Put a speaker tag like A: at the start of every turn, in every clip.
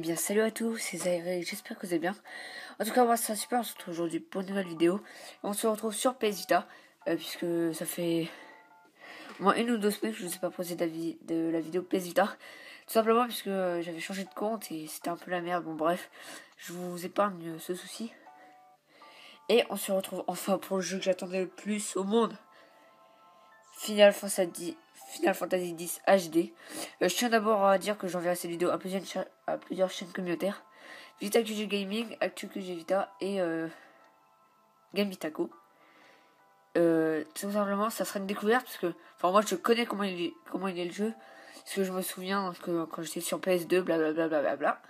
A: bien salut à tous, c'est Zaire, j'espère que vous allez bien. En tout cas moi ça va super, on se retrouve aujourd'hui pour une nouvelle vidéo. On se retrouve sur PS Vita, puisque ça fait au moins 1 ou 2 semaines que je ne vous ai pas posé de la vidéo PS Vita. Tout simplement puisque j'avais changé de compte et c'était un peu la merde, bon bref, je vous épargne ce souci. Et on se retrouve enfin pour le jeu que j'attendais le plus au monde. Final Fantasy X HD. Je tiens d'abord à dire que j'enverrai cette vidéo à plusieurs chaînes communautaires. Vita QG Gaming, Actu QG Vita et Game Vitaco. Tout simplement, ça sera une découverte parce que, enfin, moi je connais comment il est le jeu. Parce que je me souviens que quand j'étais sur PS2, blablabla. Bla.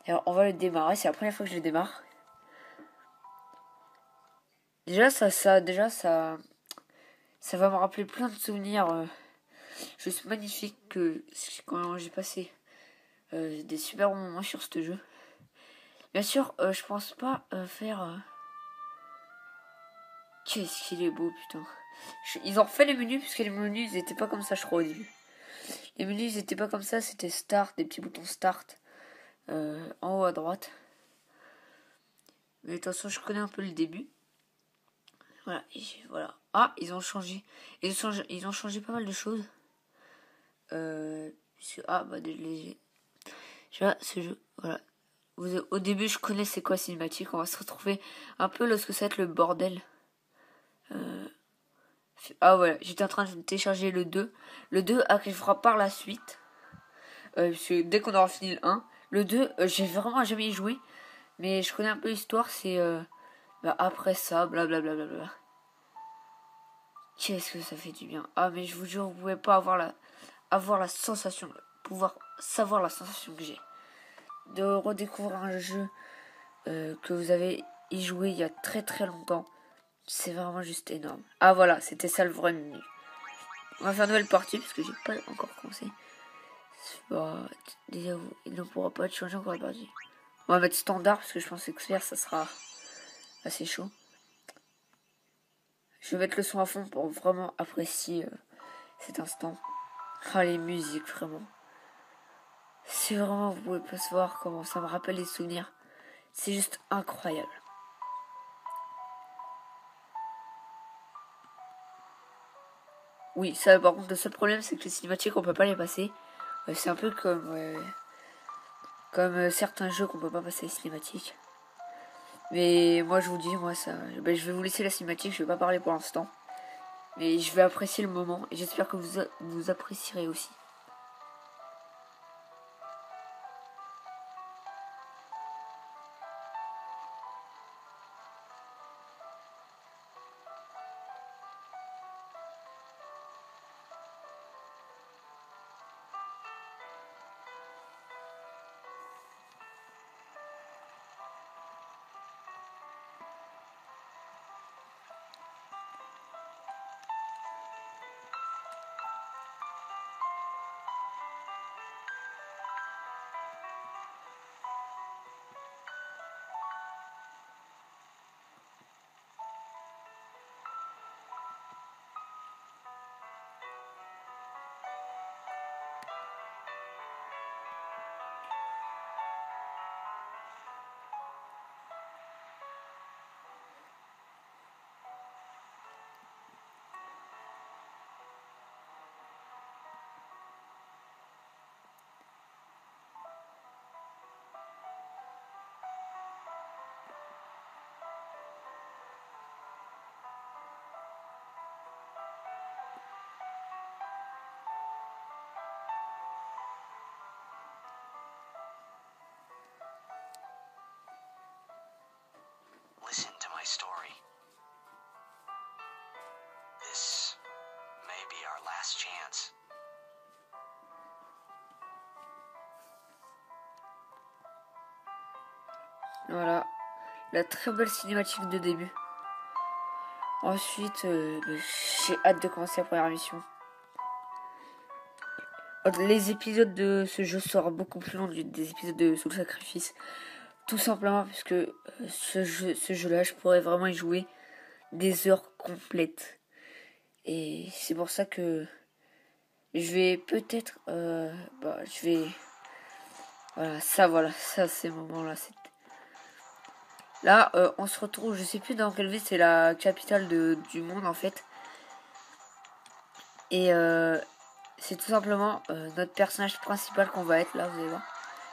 A: Alors, on va le démarrer, c'est la première fois que je le démarre. Déjà, ça va me rappeler plein de souvenirs juste magnifiques quand j'ai passé des super bons moments sur ce jeu. Bien sûr, je pense pas faire. Qu'est-ce qu'il est beau, putain. Ils ont refait les menus, puisque les menus, ils étaient pas comme ça, je crois, au début. Les menus, ils étaient pas comme ça, c'était Start, des petits boutons Start, en haut à droite. Mais de toute façon, je connais un peu le début. Voilà, voilà. Ah, ils ont changé. Ils ont changé pas mal de choses. Tu vois, ce jeu, voilà. Au début, je connaissais quoi cinématique. On va se retrouver un peu lorsque ça va être le bordel. Ah voilà, j'étais en train de télécharger le 2. Le 2 arrivera par la suite. Parce que dès qu'on aura fini le 2, j'ai vraiment jamais y joué. Mais je connais un peu l'histoire, c'est après ça, blablabla. Qu'est-ce que ça fait du bien. Ah mais je vous jure, vous pouvez pas avoir la sensation, pouvoir savoir la sensation que j'ai. De redécouvrir un jeu que vous avez y joué il y a très très longtemps. C'est vraiment juste énorme. Ah voilà, c'était ça le vrai menu. On va faire une nouvelle partie parce que j'ai pas encore commencé. Déjà, il ne pourra pas changer encore la partie. On va mettre standard parce que je pense expert ça sera assez chaud. Je vais mettre le son à fond pour vraiment apprécier cet instant. Ah les musiques vraiment. C'est vraiment, vous pouvez pas se voir comment ça me rappelle les souvenirs. C'est juste incroyable. Oui, ça par contre le seul problème c'est que les cinématiques on peut pas les passer. C'est un peu comme certains jeux qu'on peut pas passer les cinématiques. Mais moi je vous dis, je vais vous laisser la cinématique, je vais pas parler pour l'instant. Mais je vais apprécier le moment et j'espère que vous apprécierez aussi.
B: Listen to my story. This may be our last chance.
A: Voilà, la très belle cinématique de début. Ensuite, j'ai hâte de commencer la première mission. Les épisodes de ce jeu seront beaucoup plus longs des épisodes de Soul Sacrifice. Tout simplement parce que ce jeu-là, je pourrais vraiment y jouer des heures complètes. Et c'est pour ça que je vais peut-être... Voilà, ça, ces moments-là, c'est... Là, on se retrouve, je sais plus dans quelle ville, c'est la capitale du monde, en fait. Et c'est tout simplement notre personnage principal qu'on va être, là, vous allez voir.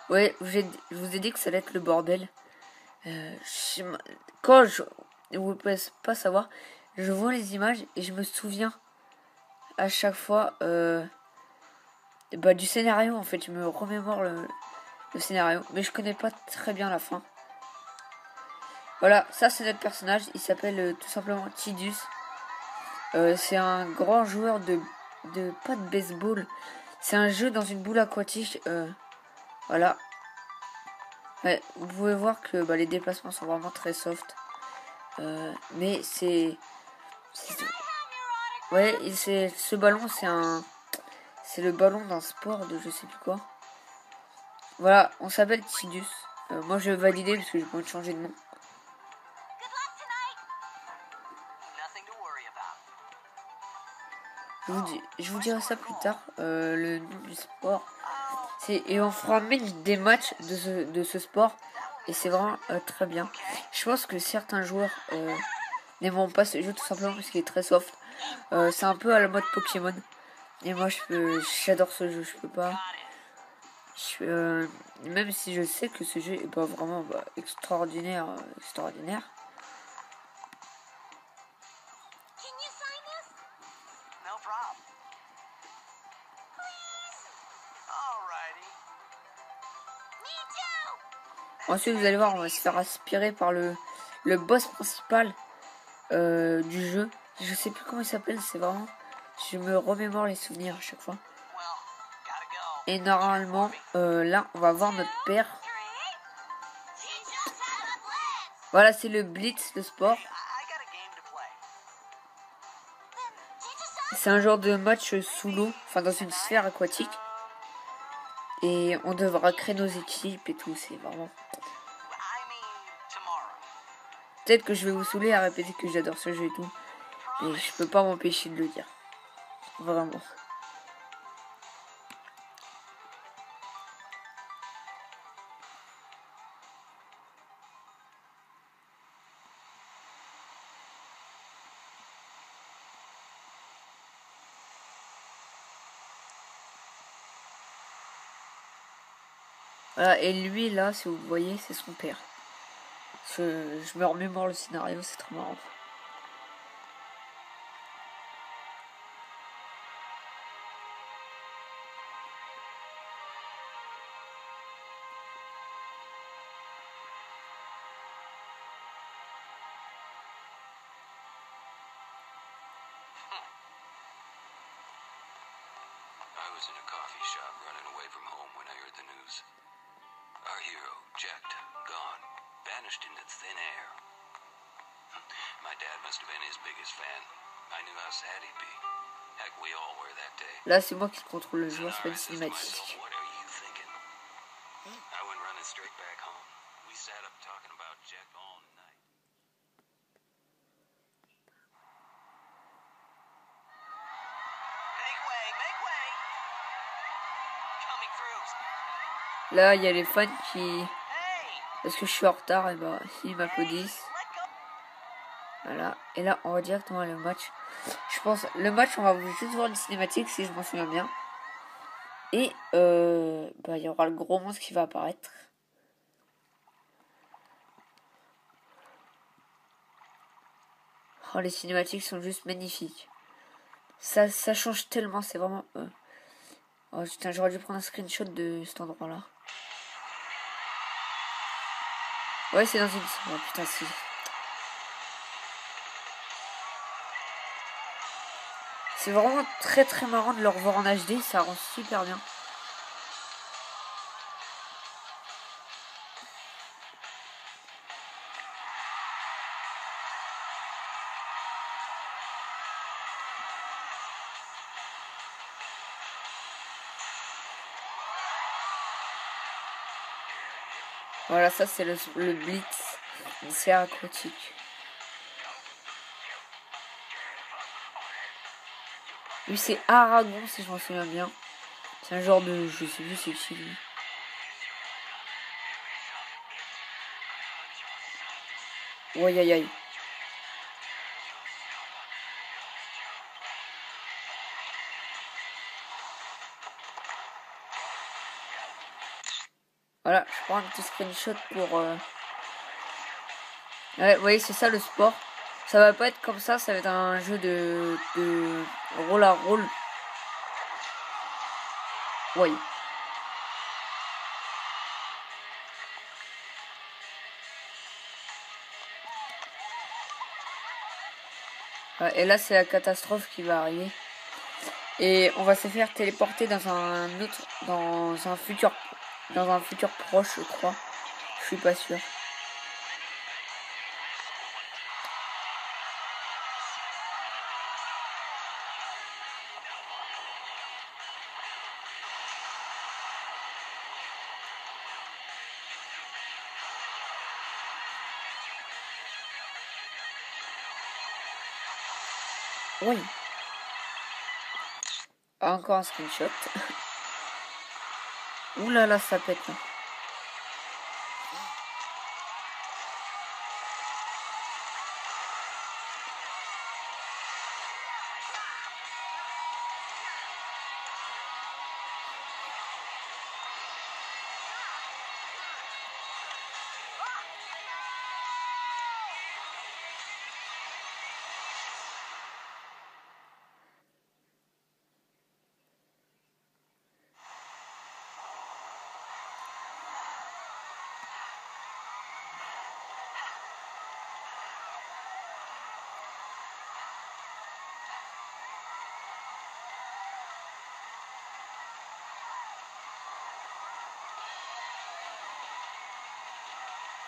A: Ouais, je vous ai dit que ça allait être le bordel. Quand vous pouvez pas savoir, je vois les images et je me souviens à chaque fois du scénario, en fait. Je me remémore le scénario, mais je connais pas très bien la fin. Voilà, ça c'est notre personnage, il s'appelle tout simplement Tidus. C'est un grand joueur pas de baseball, c'est un jeu dans une boule aquatique. Voilà. Ouais, vous pouvez voir que les déplacements sont vraiment très soft. Mais ouais, ce ballon, c'est le ballon d'un sport de je sais plus quoi. Voilà, on s'appelle Tidus. Moi je vais valider parce que j'ai pas envie de changer de nom. Je vous dirai ça plus tard, le nom du sport. Et on fera même des matchs de ce sport. Et c'est vraiment très bien. Je pense que certains joueurs n'aimeront pas ce jeu tout simplement parce qu'il est très soft. C'est un peu à la mode Pokémon. Et moi j'adore ce jeu, je peux pas. Même si je sais que ce jeu est pas vraiment extraordinaire. Ensuite, vous allez voir, on va se faire aspirer par le boss principal du jeu. Je sais plus comment il s'appelle, c'est vraiment... Je me remémore les souvenirs à chaque fois. Et normalement, là, on va voir notre père. Voilà, c'est le Blitz, le sport. C'est un genre de match sous l'eau, enfin dans une sphère aquatique. Et on devra créer nos équipes et tout, c'est vraiment... Peut-être que je vais vous saouler à répéter que j'adore ce jeu et tout. Et je peux pas m'empêcher de le dire. Vraiment. Voilà, et lui là, si vous voyez, c'est son père. Je me remémore le scénario, c'est trop marrant.
B: I was in a coffee shop running away from home when I heard the news. Our hero, Jack, gone, vanished into thin air. My dad must have been his biggest fan. I knew how sad he'd be. Heck, we all were that day.
A: Là, c'est moi qui contrôle le joueur, c'est pas une cinématique.
B: What are you thinking? I went running straight back home. We sat up talking about Jack all night. Make way! Coming through.
A: Là, il y a les fans qui... Parce que je suis en retard, et ils m'applaudissent. Voilà. Et là, on va directement aller au match. Je pense, le match, on va juste voir une cinématique, si je m'en souviens bien. Et, il y aura le gros monstre qui va apparaître. Oh, les cinématiques sont juste magnifiques. Ça change tellement, c'est vraiment... Oh putain, j'aurais dû prendre un screenshot de cet endroit-là. Ouais, c'est dans une... Oh putain, si... C'est vraiment très très marrant de le revoir en HD, ça rend super bien. Voilà, ça c'est le Blitz, une sphère aquatique. Lui c'est Aragon si je m'en souviens bien. C'est un genre de... Je sais plus c'est qui lui. Aïe aïe aïe. Voilà, je prends un petit screenshot pour... Ouais, vous voyez, c'est ça le sport. Ça va pas être comme ça va être un jeu de rôle à rôle. Oui. Ouais, et là, c'est la catastrophe qui va arriver. Et on va se faire téléporter dans un autre... Dans un futur proche, je crois. Je suis pas sûr. Oui. Encore un screenshot. Ouh là là, ça pète là.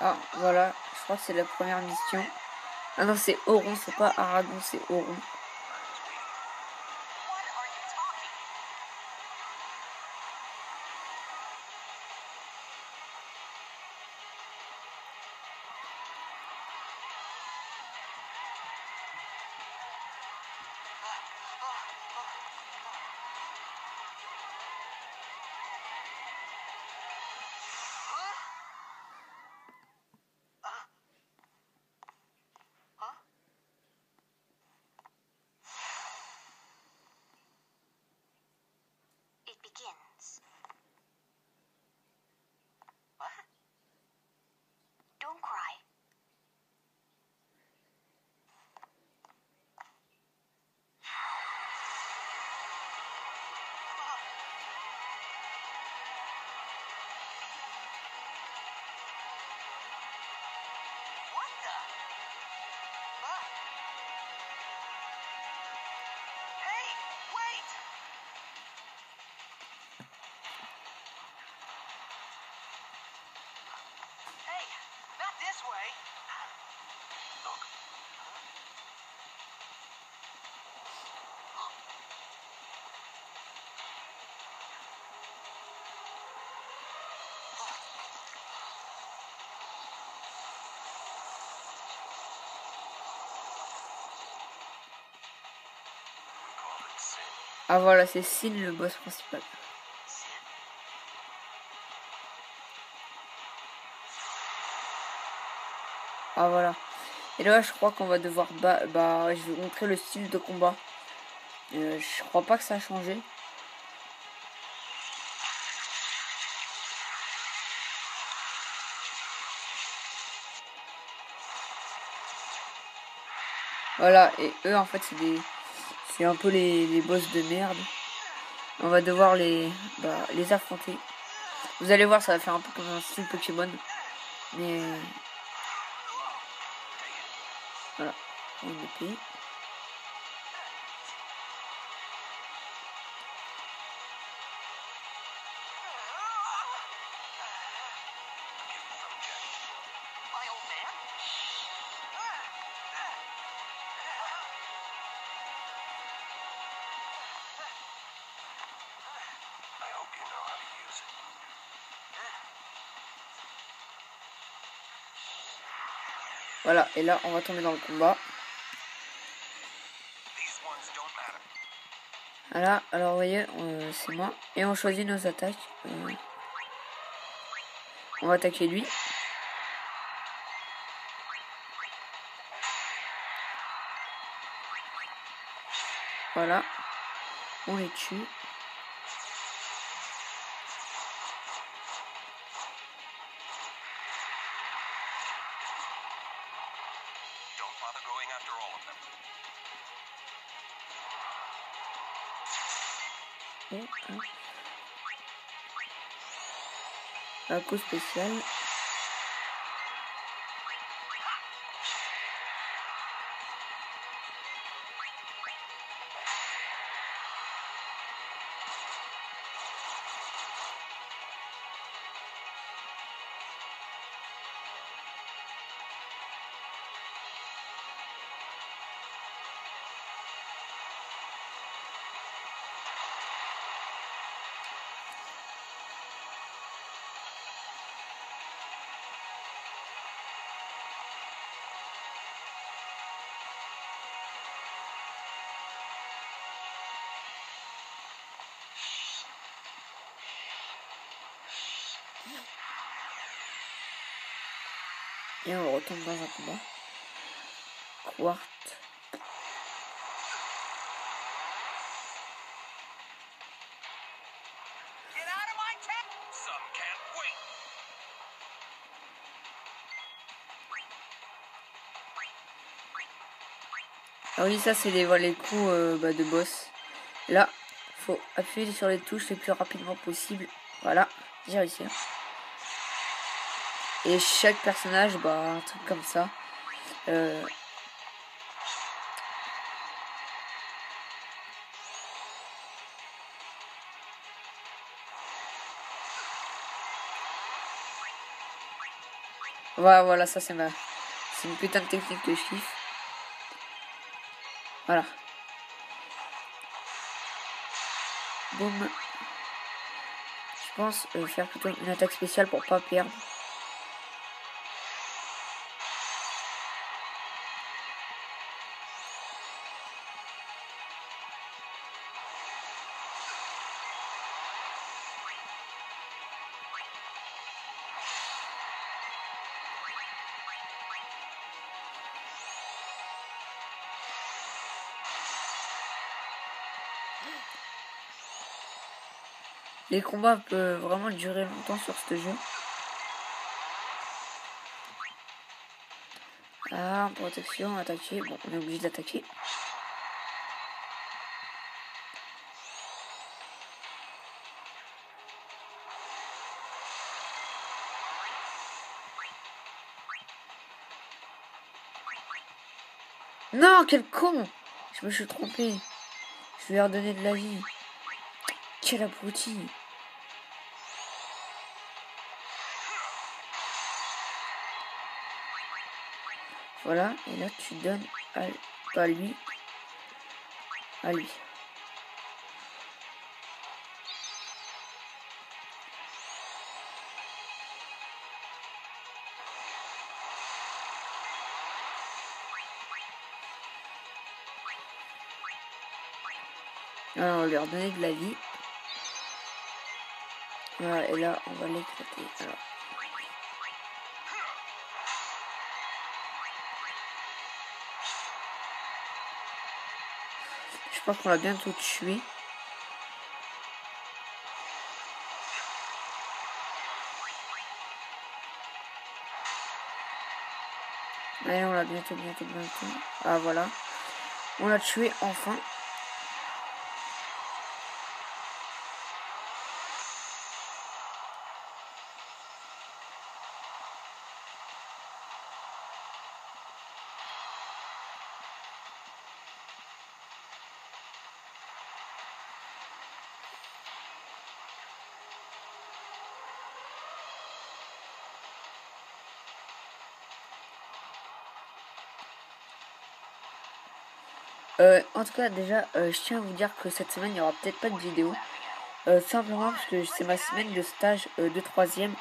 A: Ah, voilà, je crois que c'est la première mission. Ah non, c'est Auron, c'est pas Aragon, c'est Auron.
B: It begins. What? Don't cry. What the? Hey, wait! Hey, not this way. Look.
A: Ah voilà, c'est Sin le boss principal. Ah voilà. Et là, je crois qu'on va devoir je vais vous montrer le style de combat. Je crois pas que ça a changé. Voilà, et eux en fait c'est un peu les boss de merde. On va devoir les affronter. Vous allez voir, ça va faire un peu comme un style Pokémon. Mais voilà, une épée.
B: My old man? I hope you know how to use it.
A: Voilà, et là on va tomber dans le combat.
B: These ones don't matter.
A: Voilà, alors vous voyez, c'est moi. Et on choisit nos attaques. On va attaquer lui. Voilà. On les tue.
B: Don't bother going after all of them.
A: Et, un coup spécial. Et on retombe dans un combat. Quart.
B: Get out of my tent! Some can't wait.
A: Ah oui, ça c'est les coups de boss. Là, faut appuyer sur les touches le plus rapidement possible. Voilà, j'ai réussi. Et chaque personnage, un truc comme ça. Voilà, ça c'est une putain de technique que je kiffe. Voilà. Boum. Je pense faire plutôt une attaque spéciale pour pas perdre. Les combats peuvent vraiment durer longtemps sur ce jeu. Ah, protection, attaquer. Bon, on est obligé d'attaquer. Non, quel con! Je me suis trompé. Je lui ai redonné de la vie. Quel abruti! Voilà, et là tu donnes pas à lui, à lui. Alors, on va lui redonner de la vie. Voilà, et là on va l'éclater. Alors. Je pense qu'on l'a bientôt tué. Allez, on l'a bientôt. Ah voilà. On l'a tué enfin. En tout cas, déjà, je tiens à vous dire que cette semaine, il n'y aura peut-être pas de vidéo. Simplement parce que c'est ma semaine de stage de 3e.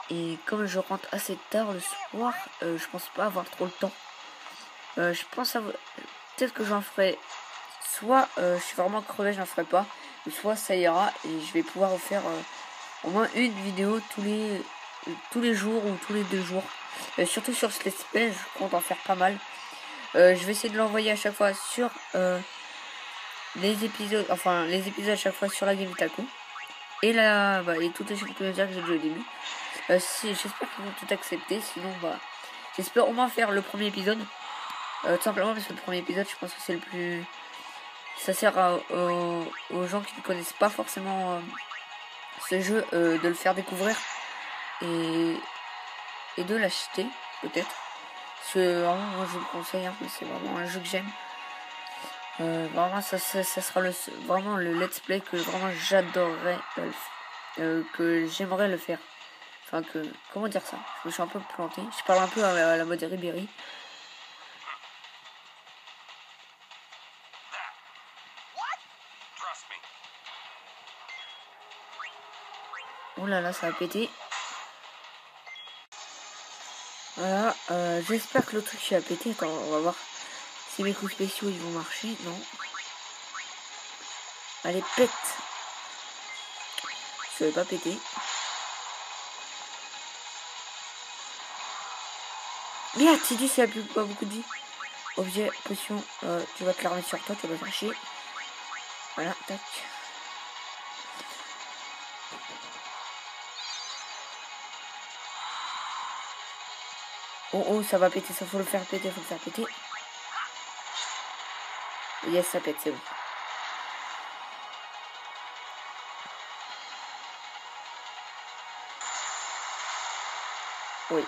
A: Et comme je rentre assez tard le soir, je pense pas avoir trop le temps. Je pense peut-être que j'en ferai. Soit je suis vraiment crevé, j'en ferai pas. Ou soit ça ira et je vais pouvoir vous faire au moins une vidéo tous les jours ou tous les 2 jours. Surtout sur ce let's play, je compte en faire pas mal. Je vais essayer de l'envoyer à chaque fois sur les épisodes à chaque fois sur la Game Taco. Et là, et toutes les choses que j'ai dit au début. Si, j'espère qu'ils vont tout accepter. Sinon, j'espère au moins faire le premier épisode. Tout simplement parce que le premier épisode, je pense que c'est le plus... Ça sert aux gens qui ne connaissent pas forcément ce jeu, de le faire découvrir. Et de l'acheter, peut-être. Parce que vraiment, moi, je vous le conseille. C'est vraiment un jeu que j'aime. Vraiment, ça sera vraiment le let's play que vraiment j'adorerais, que j'aimerais le faire. Enfin, comment dire ça? Je me suis un peu planté. Je parle un peu à la mode Ribéry. Oh là là, ça a pété. Voilà, j'espère que le truc a pété. Attends, on va voir si mes coups spéciaux ils vont marcher. Non. Allez, pète. Ça va pas péter. Merde, tu dis ça a plus pas beaucoup de vie. Objet, potion, tu vas te la remettre sur toi, tu vas faire chier. Voilà, tac. Oh, ça va péter, ça faut le faire péter, Yes, ça pète, c'est bon. Oui.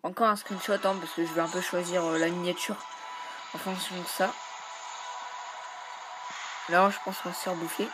A: Encore un screenshot, parce que je vais un peu choisir la miniature en fonction de ça. Là, je pense qu'on va se faire bouffer.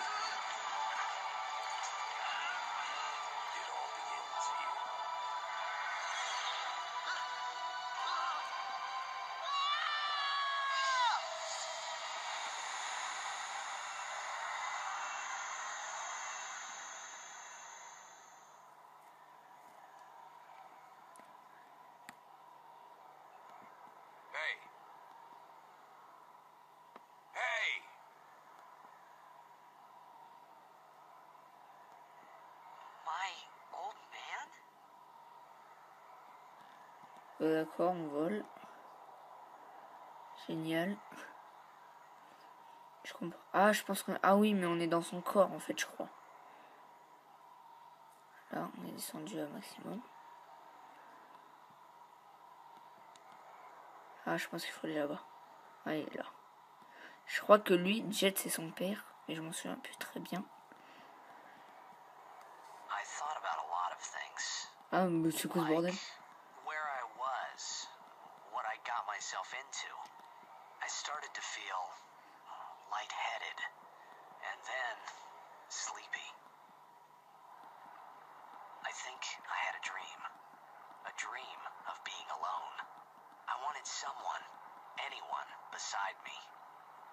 A: D'accord, on vole. Génial. Je comprends. Ah, je pense qu'on... Ah oui, mais on est dans son corps, en fait, je crois. Là, on est descendu à maximum. Ah, je pense qu'il faut aller là-bas. Ah, il est là. Je crois que lui, Jet, c'est son père. Mais je m'en souviens plus très bien. Ah, mais c'est quoi ce bordel?
B: I started to feel lightheaded and then sleepy. I think I had a dream of being alone. I wanted someone, anyone beside me,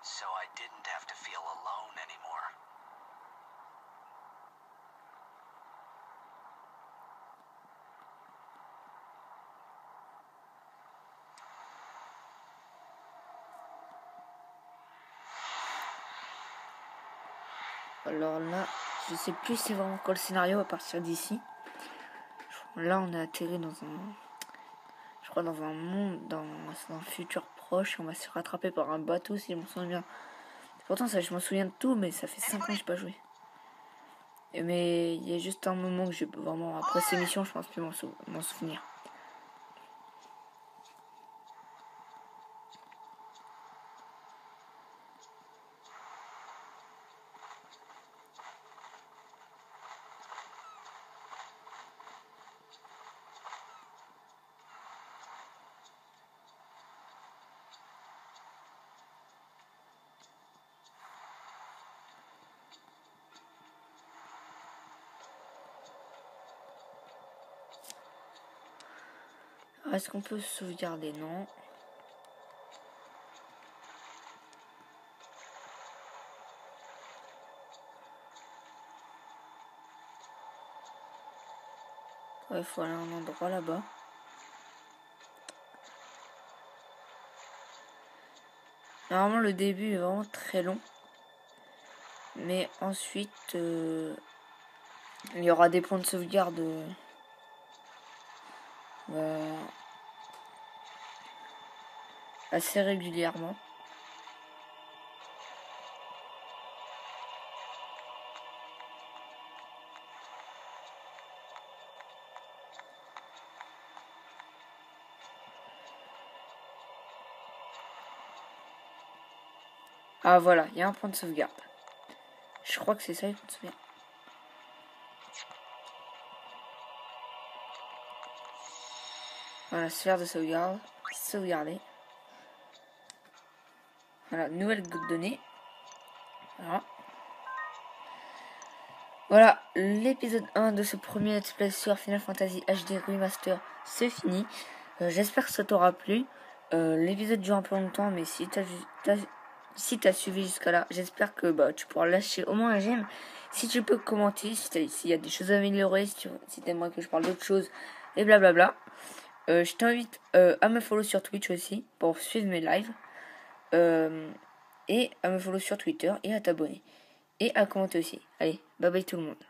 B: so I didn't have to feel alone anymore.
A: Alors là, je sais plus c'est vraiment quoi le scénario à partir d'ici. Là, on a atterri dans un monde, dans un futur proche. On va se rattraper par un bateau, si je me souviens bien. Pourtant, ça, je m'en souviens de tout, mais ça fait 5 ans que j'ai pas joué. Mais il y a juste un moment que j'ai vraiment... Après ces missions, je pense plus m'en souvenir. Est-ce qu'on peut sauvegarder? Non. Ouais, il faut aller à un endroit là-bas. Normalement, le début est vraiment très long. Mais ensuite, il y aura des points de sauvegarde assez régulièrement. Ah voilà, il y a un point de sauvegarde. Je crois que c'est ça, le point de sauvegarde. Voilà, sphère de sauvegarde. Sauvegarder. Voilà, nouvelle donnée. Voilà. Voilà, l'épisode 1 de ce premier let's play sur Final Fantasy HD Remaster, c'est fini. J'espère que ça t'aura plu. L'épisode dure un peu longtemps, mais si t'as suivi jusqu'à là, j'espère que tu pourras lâcher au moins un j'aime. Si tu peux commenter, s'il y a des choses à améliorer, si t'aimerais que je parle d'autres choses, et blablabla. Je t'invite à me follow sur Twitch aussi, pour suivre mes lives. Et à me follow sur Twitter, et à t'abonner. Et à commenter aussi. Allez, bye bye tout le monde.